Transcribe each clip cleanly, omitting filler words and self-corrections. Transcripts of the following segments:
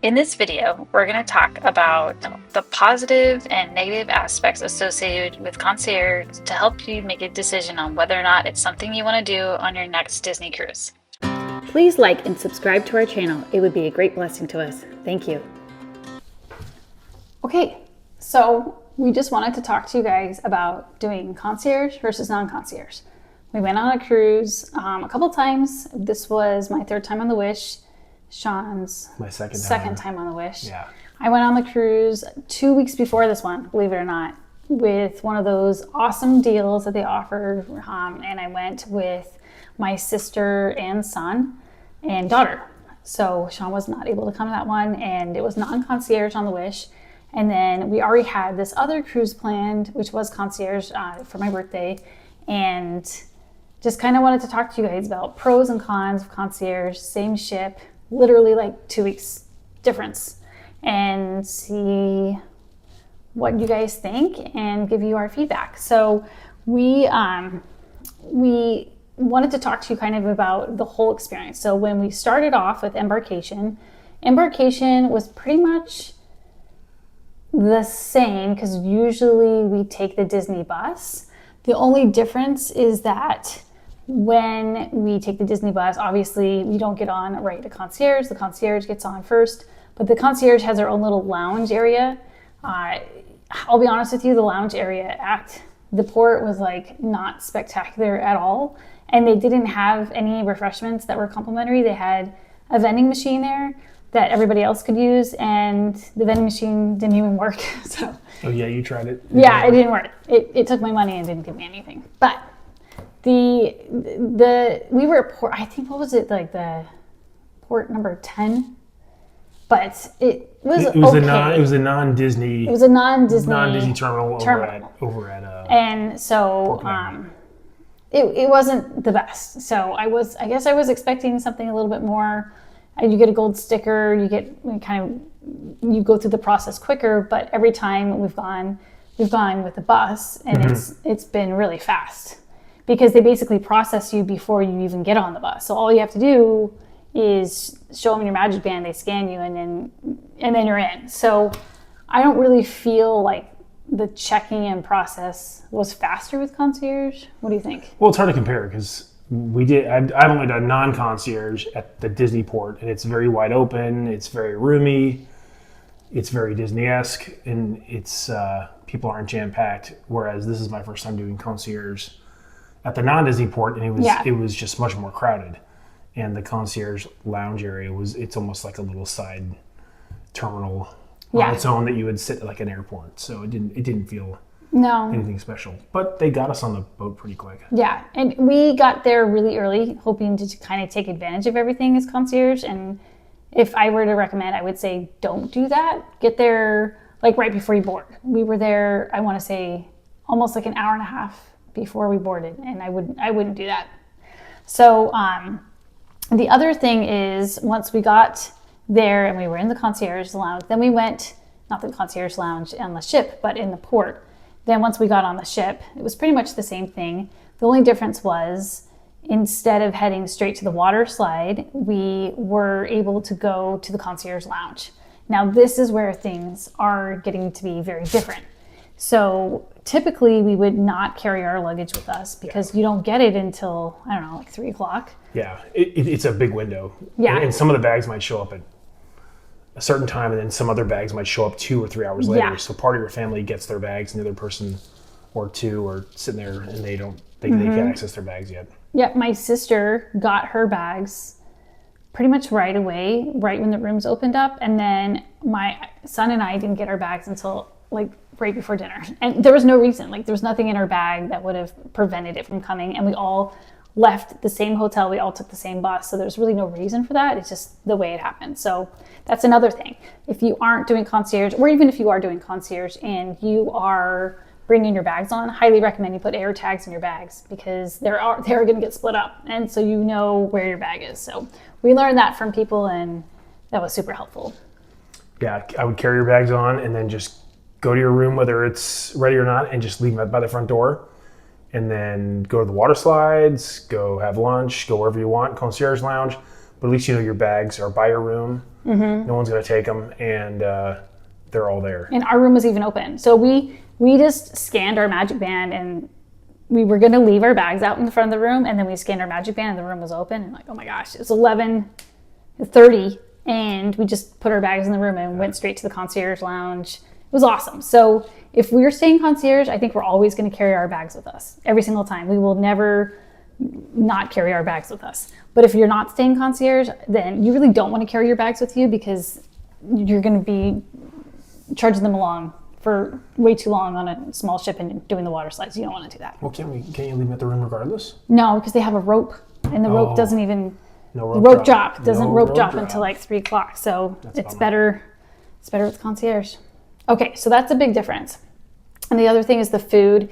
In this video, we're going to talk about the positive and negative aspects associated with concierge to help you make a decision on whether or not it's something you want to do on your next Disney cruise. Please like and subscribe to our channel. It would be a great blessing to us. Thank you. Okay, so we just wanted to talk to you guys about doing concierge versus non-concierge. We went on a cruise a couple times. This was my third time on the Wish. Sean's my second time on the Wish. Yeah. I went on the cruise 2 weeks before this one, believe it or not, with one of those awesome deals that they offered. And I went with my sister and son and daughter. So Sean was not able to come to that one, and it was non-concierge on the Wish. And then we already had this other cruise planned, which was concierge for my birthday. And just kind of wanted to talk to you guys about pros and cons of concierge, same ship, literally like 2 weeks difference, and see what you guys think and give you our feedback. So we wanted to talk to you kind of about the whole experience. So when we started off with embarkation was pretty much the same, because usually we take the Disney bus. The only difference is that when we take the Disney bus, obviously we don't get on right to concierge. The concierge gets on first, but the concierge has their own little lounge area. I'll be honest with you, the lounge area at the port was like not spectacular at all. And they didn't have any refreshments that were complimentary. They had a vending machine there that everybody else could use, and the vending machine didn't even work. So. Oh yeah, you tried it? Yeah, it didn't work. It took my money and didn't give me anything. But we were at port, I think, what was it, like the port number 10? But it was okay. It was a non-Disney. It was a non-Disney terminal. Over at and so it wasn't the best. So I guess I was expecting something a little bit more. You get a gold sticker, you go through the process quicker, but every time we've gone with the bus, and it's been really fast, because they basically process you before you even get on the bus. So all you have to do is show them your magic band, they scan you, and then you're in. So I don't really feel like the checking in process was faster with concierge. What do you think? Well, it's hard to compare, because I've only done non-concierge at the Disney port, and it's very wide open, it's very roomy, it's very Disney-esque, and it's people aren't jam-packed, whereas this is my first time doing concierge at the non-Disney port, and it was just much more crowded. And the concierge lounge area it's almost like a little side terminal on its own that you would sit like an airport. So it didn't feel anything special. But they got us on the boat pretty quick. Yeah, and we got there really early, hoping to kind of take advantage of everything as concierge. And if I were to recommend, I would say don't do that. Get there like right before you board. We were there, I want to say, almost like an hour and a half before we boarded, and I wouldn't do that. So the other thing is, once we got there and we were in the concierge lounge, then we went, not the concierge lounge on the ship, but in the port. Then once we got on the ship, it was pretty much the same thing. The only difference was, instead of heading straight to the water slide, we were able to go to the concierge lounge. Now this is where things are getting to be very different. So typically we would not carry our luggage with us, because you don't get it until, I don't know, like 3 o'clock. Yeah, it's a big window. Yeah. And some of the bags might show up at a certain time, and then some other bags might show up 2 or 3 hours later. Yeah. So part of your family gets their bags, and the other person or two are sitting there, and they can't access their bags yet. Yeah, my sister got her bags pretty much right away, right when the rooms opened up. And then my son and I didn't get our bags until like right before dinner. And there was no reason, like there was nothing in our bag that would have prevented it from coming. And we all left the same hotel, we all took the same bus. So there's really no reason for that. It's just the way it happened. So that's another thing. If you aren't doing concierge, or even if you are doing concierge and you are bringing your bags on, highly recommend you put air tags in your bags, because they're going to get split up. And so you know where your bag is. So we learned that from people, and that was super helpful. Yeah, I would carry your bags on and then just go to your room, whether it's ready or not, and just leave them by the front door. And then go to the water slides, go have lunch, go wherever you want, concierge lounge. But at least you know your bags are by your room. No one's going to take them, and they're all there. And our room was even open. So we just scanned our magic band, and we were going to leave our bags out in the front of the room, and then we scanned our magic band and the room was open, and like, oh my gosh, it's 11:30, and we just put our bags in the room and went straight to the concierge lounge. It was awesome. So if we're staying concierge, I think we're always going to carry our bags with us every single time. We will never not carry our bags with us. But if you're not staying concierge, then you really don't want to carry your bags with you, because you're going to be charging them along for way too long on a small ship and doing the water slides. You don't want to do that. Well, can't you leave them at the room regardless? No, because they have a rope, and the rope doesn't even No the rope, rope drop doesn't No rope drop until like 3 o'clock. So it's better with concierge. Okay, so that's a big difference. And the other thing is the food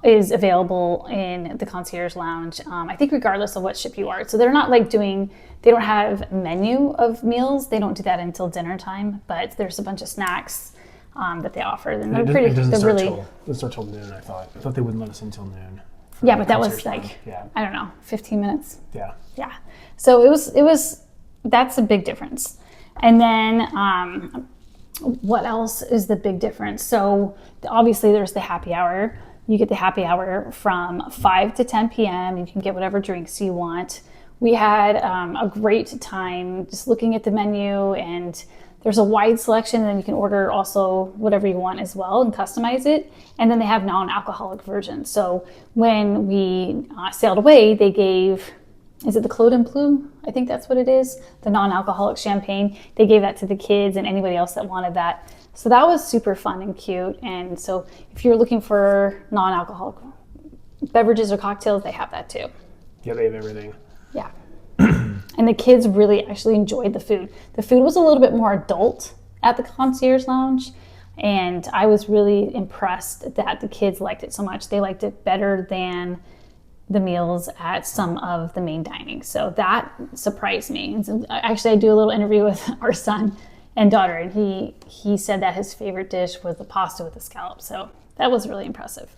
is available in the concierge lounge, I think regardless of what ship you are. So they're not like they don't have a menu of meals. They don't do that until dinner time, but there's a bunch of snacks that they offer. And they're pretty, It doesn't they're start till noon, I thought. I thought they wouldn't let us in till noon. Yeah, but that was Concierge like, lounge. I don't know, 15 minutes. Yeah. Yeah. So that's a big difference. And then what else is the big difference? So obviously there's the happy hour. You get the happy hour from 5 to 10 p.m. You can get whatever drinks you want. We had a great time just looking at the menu, and there's a wide selection, and then you can order also whatever you want as well and customize it. And then they have non-alcoholic versions. So when we sailed away, they gave, is it the Claude and Bleu? I think that's what it is. The non-alcoholic champagne. They gave that to the kids and anybody else that wanted that. So that was super fun and cute. And so if you're looking for non-alcoholic beverages or cocktails, they have that too. Yeah, they have everything. Yeah. And the kids really actually enjoyed the food. The food was a little bit more adult at the concierge lounge. And I was really impressed that the kids liked it so much. They liked it better than the meals at some of the main dining. So that surprised me. And so actually, I do a little interview with our son and daughter, and he said that his favorite dish was the pasta with the scallops. So that was really impressive.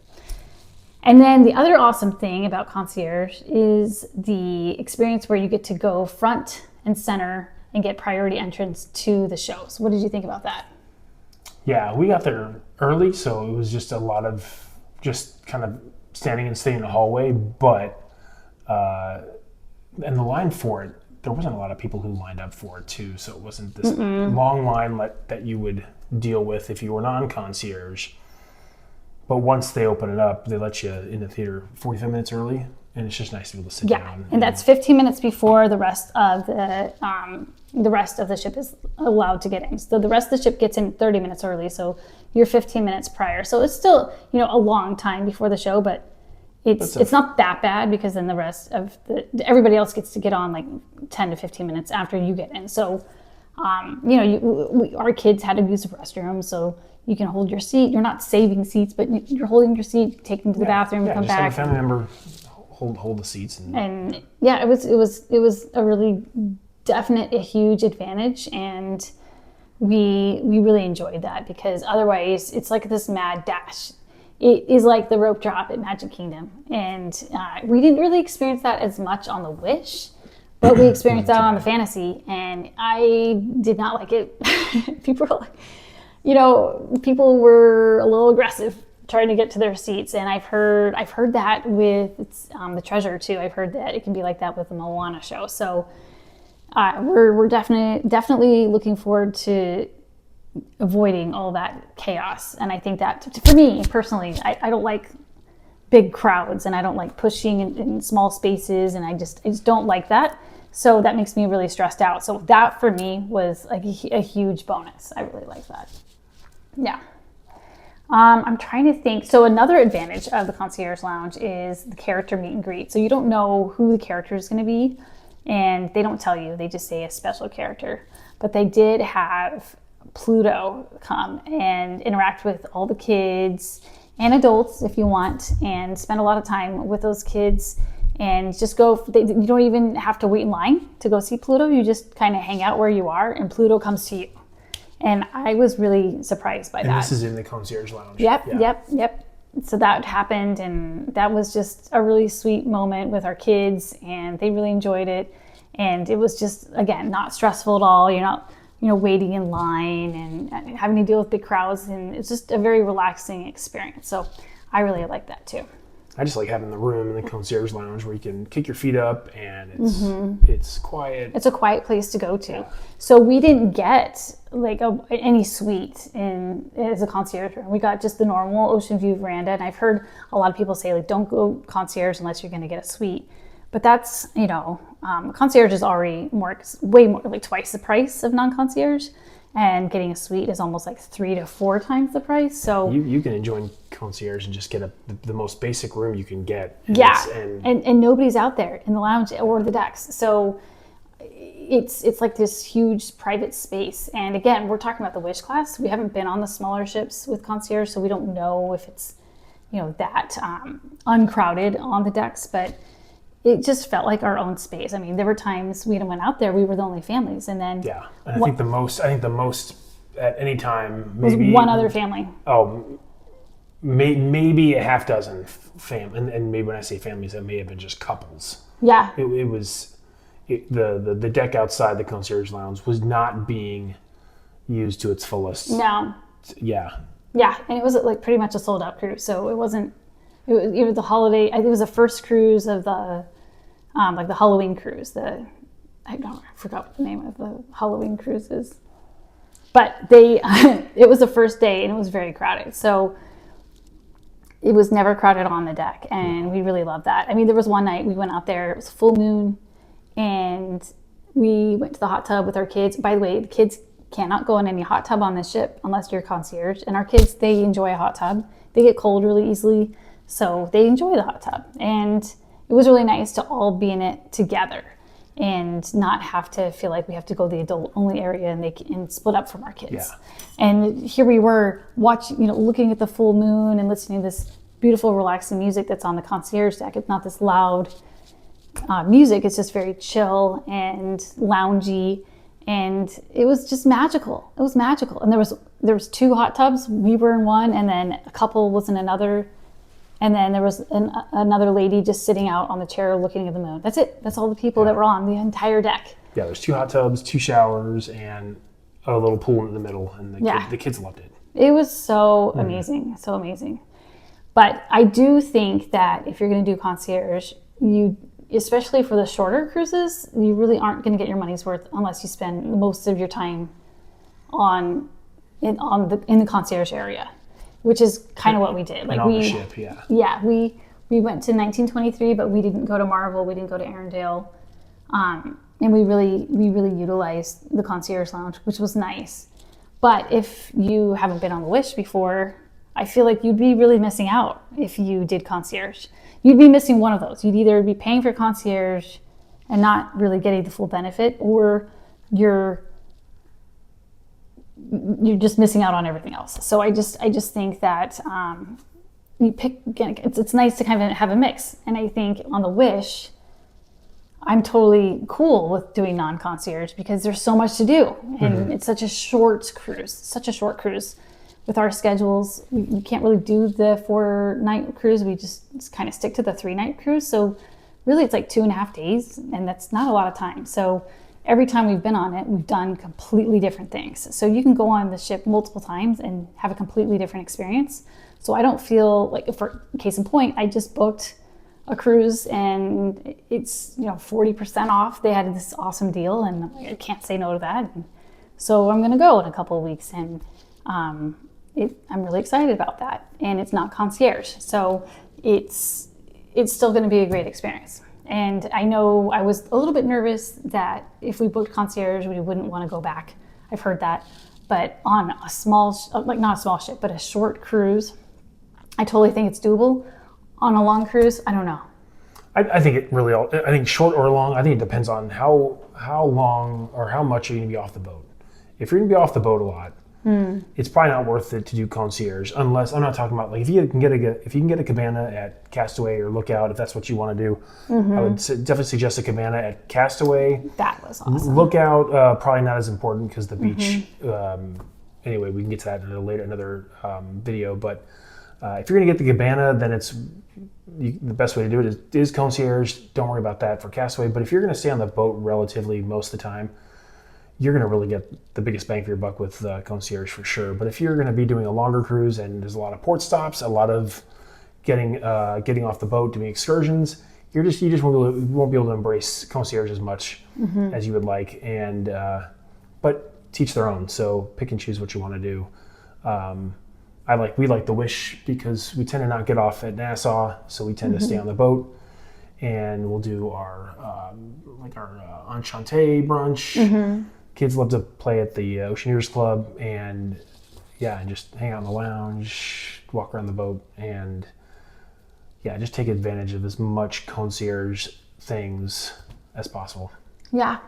And then the other awesome thing about concierge is the experience where you get to go front and center and get priority entrance to the shows. What did you think about that? Yeah, we got there early, so it was just a lot of just kind of standing and staying in the hallway. But and the line for it, there wasn't a lot of people who lined up for it too, so it wasn't this long line that you would deal with if you were non-concierge. But once they open it up, they let you in the theater 45 minutes early, and it's just nice to be able to sit down. And that's 15 minutes before the rest of the ship is allowed to get in. So the rest of the ship gets in 30 minutes early, so you're 15 minutes prior. So it's still, a long time before the show, but it's not that bad, because then the rest of everybody else gets to get on like 10 to 15 minutes after you get in. So, our kids had to use the restroom, so you can hold your seat. You're not saving seats, but you're holding your seat, take them to the bathroom, come back. Have a family member hold the seats. And yeah, it was a really a huge advantage, and we really enjoyed that, because otherwise it's like this mad dash. It is like the rope drop at Magic Kingdom, and we didn't really experience that as much on the Wish, but we experienced that on the Fantasy, and I did not like it. People were like, people were a little aggressive trying to get to their seats, and I've heard that with the Treasure too. I've heard that it can be like that with the Moana show. So we're definitely looking forward to avoiding all that chaos. And I think that, for me personally, I don't like big crowds, and I don't like pushing in small spaces, and I just don't like that. So that makes me really stressed out. So that for me was like a huge bonus. I really like that. Yeah. I'm trying to think. So another advantage of the concierge lounge is the character meet and greet. So you don't know who the character is going to be, and they don't tell you. They just say a special character. But they did have Pluto come and interact with all the kids and adults if you want, and spend a lot of time with those kids, and just go. You don't even have to wait in line to go see Pluto. You just kind of hang out where you are, and Pluto comes to you. And I was really surprised by that. And this is in the concierge lounge. Yep. So that happened, and that was just a really sweet moment with our kids, and they really enjoyed it. And it was just, again, not stressful at all. You're not, waiting in line and having to deal with big crowds. And it's just a very relaxing experience. So I really like that too. I just like having the room in the concierge lounge where you can kick your feet up and it's quiet. It's a quiet place to go to. Yeah. So we didn't get like any suite as a concierge room. We got just the normal ocean view veranda. And I've heard a lot of people say, like, don't go concierge unless you're going to get a suite. But that's, concierge is already way more, like twice the price of non-concierge. And getting a suite is almost like 3 to 4 times the price. So you can enjoy concierge and just get the most basic room you can get. And nobody's out there in the lounge or the decks. So it's like this huge private space. And again, we're talking about the Wish class. We haven't been on the smaller ships with concierge, so we don't know if it's that uncrowded on the decks, but it just felt like our own space. I mean, there were times we went out there, we were the only families, and then and I think the most at any time maybe was one other family. Oh, maybe a half dozen and maybe when I say families, that may have been just couples. Yeah, it was the deck outside the concierge lounge was not being used to its fullest. No. Yeah, and it was like pretty much a sold out cruise, so it wasn't. It was the holiday. I think it was the first cruise of the. Like the Halloween cruise, I forgot what the name of the Halloween cruise is. But it was the first day and it was very crowded. So it was never crowded on the deck and we really loved that. I mean, there was one night we went out there, it was full moon and we went to the hot tub with our kids. By the way, the kids cannot go in any hot tub on this ship unless you're concierge. And our kids, they enjoy a hot tub. They get cold really easily. So they enjoy the hot tub. And it was really nice to all be in it together and not have to feel like we have to go to the adult only area and split up from our kids. Yeah. And here we were watching, looking at the full moon and listening to this beautiful, relaxing music that's on the concierge deck. It's not this loud music. It's just very chill and loungy. And it was just magical. It was magical. And there was 2 hot tubs. We were in one and then a couple was in another. And then there was another lady just sitting out on the chair looking at the moon. That's it. That's all the people that were on the entire deck. Yeah, there's 2 hot tubs, 2 showers, and a little pool in the middle. And the kids loved it. It was so amazing. So amazing. But I do think that if you're going to do concierge, especially for the shorter cruises, you really aren't going to get your money's worth unless you spend most of your time in the concierge area. Which is kind of what we did. Like on the ship, yeah. Yeah, we went to 1923, but we didn't go to Marvel. We didn't go to Arendelle, and we really utilized the concierge lounge, which was nice. But if you haven't been on the Wish before, I feel like you'd be really missing out if you did concierge. You'd be missing one of those. You'd either be paying for concierge and not really getting the full benefit, or you're just missing out on everything else. So I just think that you pick, again, it's nice to kind of have a mix. And I think on the Wish, I'm totally cool with doing non-concierge because there's so much to do. And it's such a short cruise. With our schedules, we can't really do the 4-night cruise. We just kind of stick to the 3-night cruise. So really it's like 2.5 days and that's not a lot of time. So every time we've been on it, we've done completely different things. So you can go on the ship multiple times and have a completely different experience. So I don't feel like, for case in point, I just booked a cruise and it's 40% off. They had this awesome deal and I can't say no to that. And so I'm gonna go in a couple of weeks and I'm really excited about that. And it's not concierge, so it's still gonna be a great experience. And I know I was a little bit nervous that if we booked concierge, we wouldn't want to go back. I've heard that. But on a small, not a small ship, but a short cruise, I totally think it's doable. On a long cruise, I don't know. I think it really, I think short or long, I think it depends on how long or how much you're going to be off the boat. If you're going to be off the boat a lot, it's probably not worth it to do concierge unless, I'm not talking about, like, if you can get a cabana at Castaway or Lookout, if that's what you want to do, I would definitely suggest a cabana at Castaway. That was awesome. Lookout, probably not as important because the beach, anyway, we can get to that in another video, but If you're going to get the cabana, then the best way to do it is concierge. Don't worry about that for Castaway. But if you're going to stay on the boat relatively most of the time, you're going to really get the biggest bang for your buck with concierge for sure. But if you're going to be doing a longer cruise and there's a lot of port stops, a lot of getting off the boat, doing excursions, you just won't be able to embrace concierge as much as you would like. And but teach their own. So pick and choose what you want to do. We like the Wish because we tend to not get off at Nassau, so we tend to stay on the boat, and we'll do our Enchanté brunch. Kids love to play at the Oceaneers Club, and just hang out in the lounge, walk around the boat, and just take advantage of as much concierge things as possible. Yeah,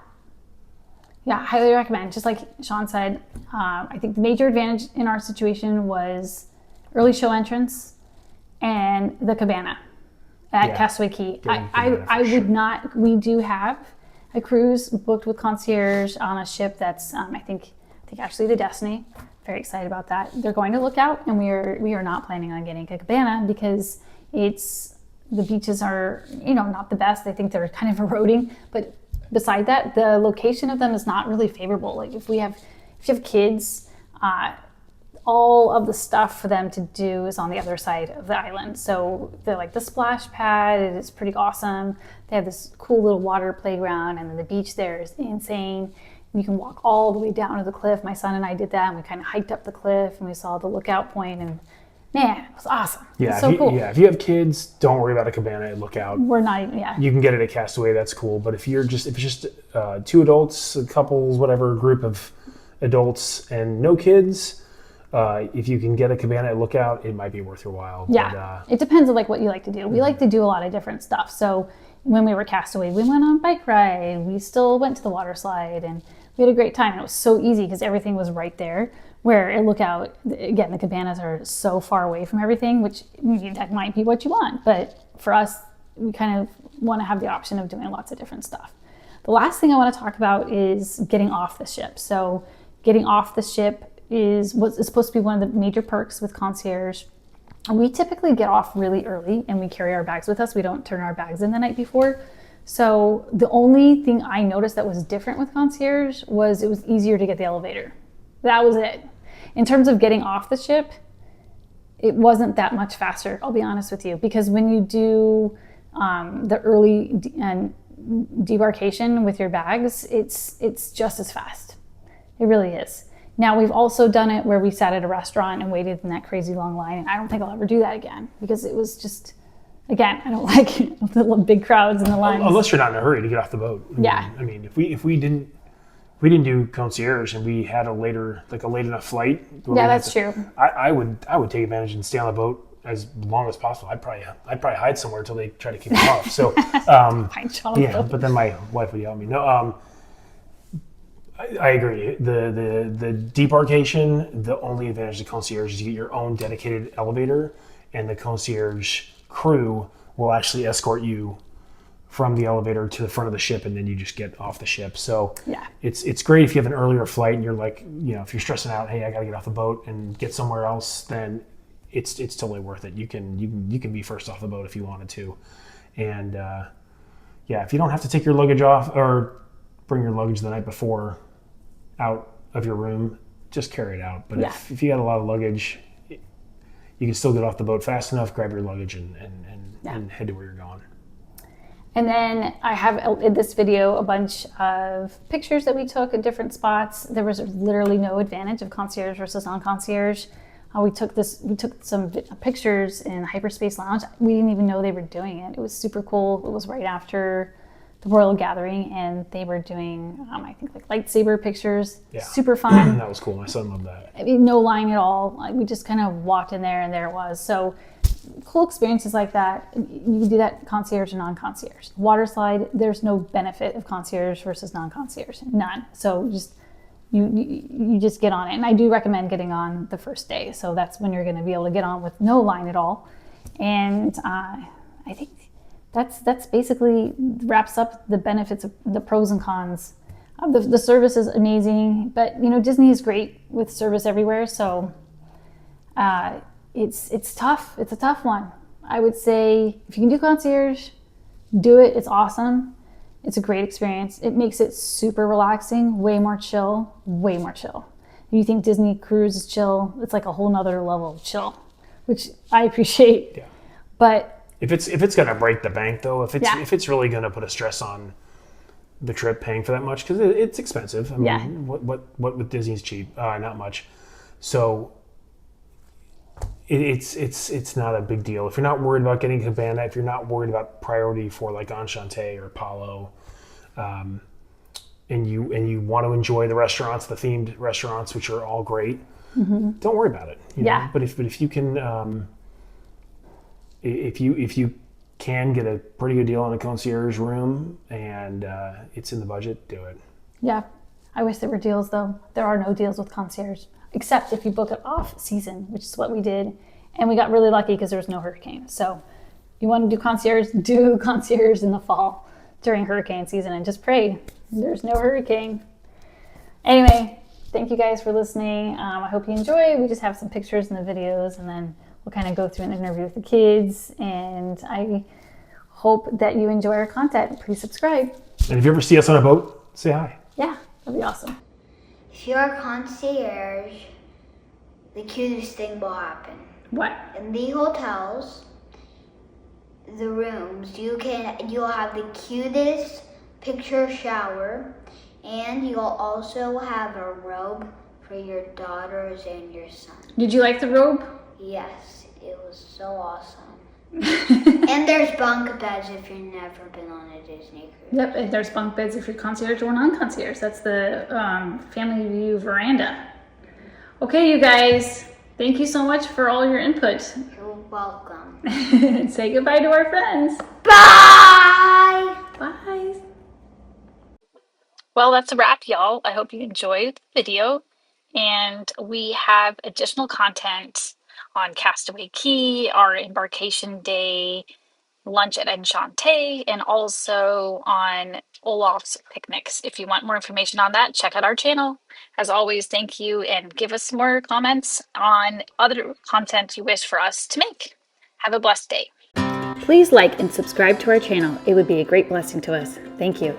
highly recommend. Just like Sean said, I think the major advantage in our situation was early show entrance and the cabana at Castaway Cay. I would not. We do have a cruise booked with concierge on a ship that's I think actually the Destiny. Very excited about that. They're going to Lookout, and we are not planning on getting a cabana because the beaches are not the best. I think they're kind of eroding, but beside that, the location of them is not really favorable. Like if you have kids, all of the stuff for them to do is on the other side of the island. So they're like the splash pad, it is pretty awesome. They have this cool little water playground, and then the beach there is insane. You can walk all the way down to the cliff. My son and I did that, and we kind of hiked up the cliff, and we saw the lookout point, and man, it was awesome. Yeah, it's so cool. Yeah, if you have kids, don't worry about a cabana at Lookout. We're not even, You can get it at Castaway, that's cool. But if it's just two adults, couples, whatever, group of adults and no kids, if you can get a cabana at Lookout, it might be worth your while. Yeah, it depends on what you like to do. We like to do a lot of different stuff. So when we were Castaway, we went on a bike ride. We still went to the water slide, and we had a great time. And it was so easy because everything was right there. Where at Lookout, again, the cabanas are so far away from everything, which that might be what you want. But for us, we kind of want to have the option of doing lots of different stuff. The last thing I want to talk about is getting off the ship. So getting off the ship is supposed to be one of the major perks with concierge. We typically get off really early, and we carry our bags with us. We don't turn our bags in the night before. So the only thing I noticed that was different with concierge was it was easier to get the elevator. That was it. In terms of getting off the ship, it wasn't that much faster, I'll be honest with you, because when you do the early debarkation with your bags, it's just as fast. It really is. Now, we've also done it where we sat at a restaurant and waited in that crazy long line, and I don't think I'll ever do that again because it was just, again, I don't like the big crowds and the lines. Unless you're not in a hurry to get off the boat. I mean, if we didn't do concierge and we had a late enough flight. Yeah, that's true. I would take advantage and stay on the boat as long as possible. I'd probably hide somewhere until they try to kick me off. So but then my wife would yell at me. No, I agree. The debarkation, the only advantage of concierge is you get your own dedicated elevator, and the concierge crew will actually escort you from the elevator to the front of the ship, and then you just get off the ship. So it's great if you have an earlier flight and you're like, if you're stressing out, hey, I got to get off the boat and get somewhere else, then it's totally worth it. You can be first off the boat if you wanted to. And if you don't have to take your luggage off or bring your luggage the night before out of your room, just carry it out. But if you got a lot of luggage, you can still get off the boat fast enough, grab your luggage and head to where you're going. And then I have in this video a bunch of pictures that we took at different spots. There was literally no advantage of concierge versus non-concierge. We took some pictures in Hyperspace Lounge. We didn't even know they were doing it. It was super cool. It was right after the Royal Gathering, and they were doing, I think, like lightsaber pictures. Yeah. Super fun. That was cool. My son loved that. I mean, no line at all. We just kind of walked in there, and there it was. So cool experiences like that. You can do that concierge and non-concierge. Water slide, there's no benefit of concierge versus non-concierge. None. So just you just get on it. And I do recommend getting on the first day. So that's when you're going to be able to get on with no line at all. And I think that's basically wraps up the benefits of the pros and cons. The service is amazing, but Disney is great with service everywhere. So it's tough. It's a tough one. I would say if you can do concierge, do it. It's awesome. It's a great experience. It makes it super relaxing, way more chill, way more chill. If you think Disney cruise is chill, it's like a whole nother level of chill, which I appreciate. Yeah. But if it's gonna break the bank though, Yeah. if it's really gonna put a stress on the trip paying for that much, because it's expensive. I mean, Yeah. what with Disney's cheap? Not much. So it's not a big deal if you're not worried about getting cabana. If you're not worried about priority for like Enchante or Palo, and you want to enjoy the restaurants, the themed restaurants, which are all great. Don't worry about it. You Yeah. know? But if you can, if you can get a pretty good deal on a concierge room and it's in the budget, do it. yeah, I wish there were deals though. There are no deals with concierge, except if you book it off season, which is what we did. And we got really lucky because there was no hurricane. So you want to do concierge in the fall during hurricane season and just pray there's no hurricane. Anyway, thank you guys for listening. I hope you enjoy. We just have some pictures in the videos, and then we'll kind of go through an interview with the kids. And I hope that you enjoy our content. Please subscribe. And if you ever see us on a boat, say hi. Yeah, that'd be awesome. If you're a concierge, the cutest thing will happen. What? In the hotels, the rooms, you'll have the cutest picture shower, and you'll also have a robe for your daughters and your son. Did you like the robe? Yes, it was so awesome. And there's bunk beds if you've never been on a Disney cruise. Yep, and there's bunk beds if you're concierge or non-concierge. That's the family view veranda. Okay, you guys, thank you so much for all your input. You're welcome. Say goodbye to our friends. Bye! Bye. Well, that's a wrap, y'all. I hope you enjoyed the video. And we have additional content on Castaway Cay, our embarkation day, lunch at Enchante, and also on Olaf's picnics. If you want more information on that, check out our channel. As always, thank you, and give us more comments on other content you wish for us to make. Have a blessed day. Please like and subscribe to our channel. It would be a great blessing to us. Thank you.